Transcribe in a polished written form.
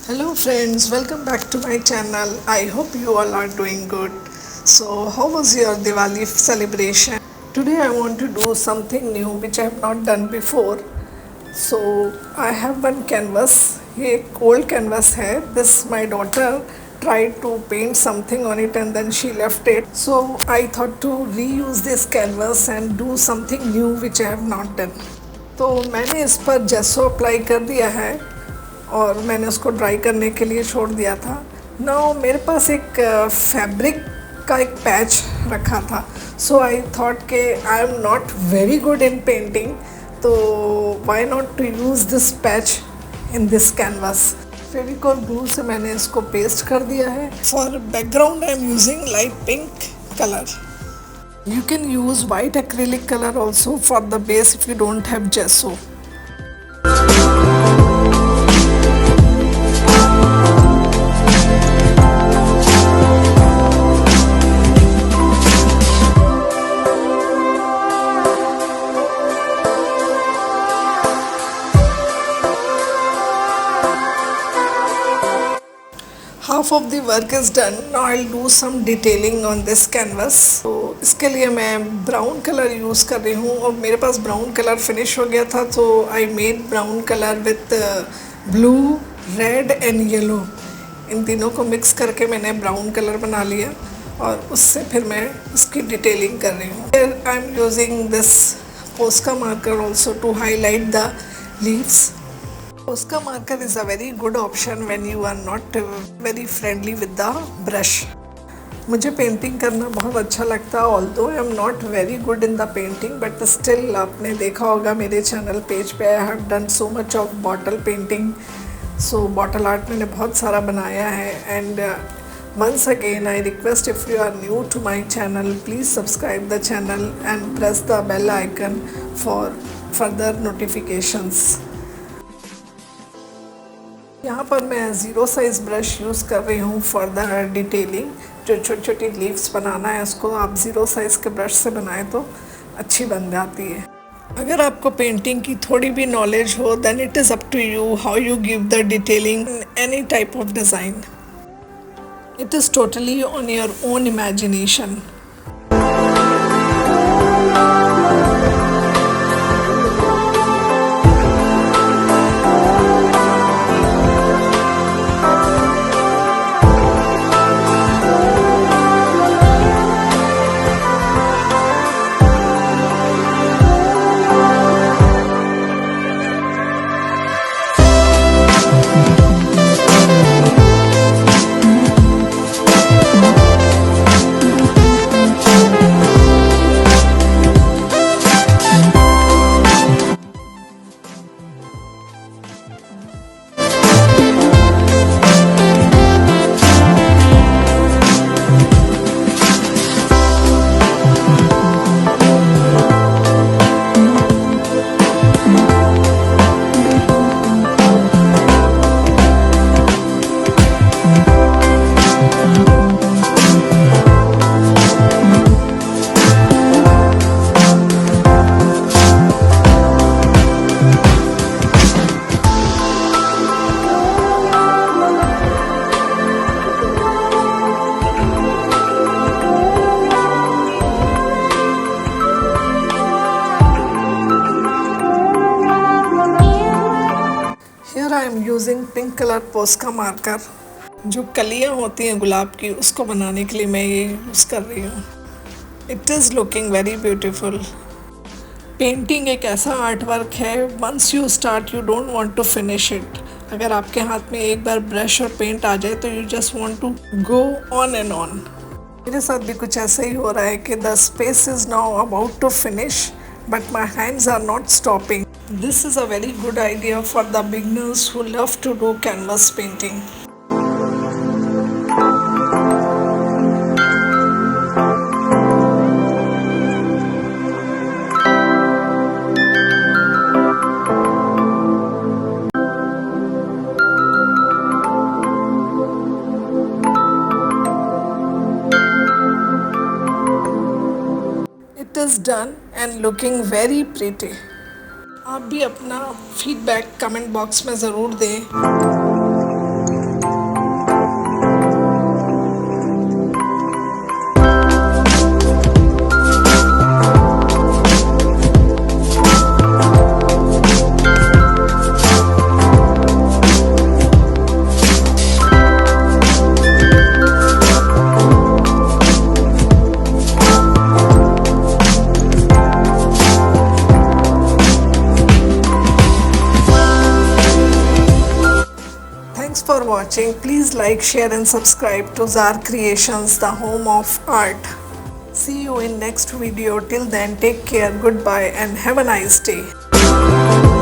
Hello friends, welcome back to my channel. I hope you all are doing good. So how was your Diwali celebration? Today I want to do something new which I have not done before. So I have one canvas. ये एक old canvas है. This my daughter tried to paint something on it and then she left it. So I thought to reuse this canvas and do something new which I have not done. तो मैंने इस पर जेसो apply कर दिया है और मैंने उसको ड्राई करने के लिए छोड़ दिया था. नाउ मेरे पास एक फैब्रिक का एक पैच रखा था. सो आई थॉट के I am not very good in painting, तो why not to use this patch in this canvas. Fevicol glue से मैंने इसको पेस्ट कर दिया है. For background I am using light pink colour. You can use white acrylic color also for the base if you don't have gesso. Half of the work is done. Now I'll do some detailing on this canvas. तो इसके लिए मैं brown colour use कर रही हूँ और मेरे पास brown colour finish हो गया था, तो I made brown colour with blue, red and yellow. इन तीनों को मिक्स करके मैंने ब्राउन कलर बना लिया और उससे फिर मैं इसकी डिटेलिंग कर रही हूँ. I am using this Posca marker also to highlight the leaves. Posca marker is a very good option when you are not very friendly with the brush. मुझे पेंटिंग करना बहुत अच्छा लगता है, although I am not very good in the painting, but still आपने देखा होगा मेरे चैनल पेज पे I have done so much of bottle painting. So bottle art मैंने बहुत सारा बनाया है. And once again I request, if you are new to my channel, please subscribe the channel and press the bell icon for further notifications. यहाँ पर मैं zero size brush use कर रही हूँ फॉर द डिटेलिंग. जो छोटी छोटी leaves बनाना है उसको आप ज़ीरो साइज़ के ब्रश से बनाएं तो अच्छी बन जाती है. अगर आपको पेंटिंग की थोड़ी भी नॉलेज हो, then it is up to you how you give the detailing in any type of design. It is totally on your own imagination. I am using pink colour Posca marker. जो कलियाँ होती हैं गुलाब की, उसको बनाने के लिए मैं ये यूज़ कर रही हूँ. It is looking very beautiful. Painting एक ऐसा आर्ट वर्क है, once you start you don't want to finish it. अगर आपके हाथ में एक बार ब्रश और पेंट आ जाए तो you just want to go on and on. मेरे साथ भी कुछ ऐसा ही हो रहा है कि the space is now about to finish, but my hands are not stopping. This is a very good idea for the beginners who love to do canvas painting. It is done and looking very pretty. आप भी अपना feedback comment box में ज़रूर दें. for watching. Please like, share and subscribe to Zaar Creations, the home of art. See you in next video. Till then, take care, goodbye and have a nice day.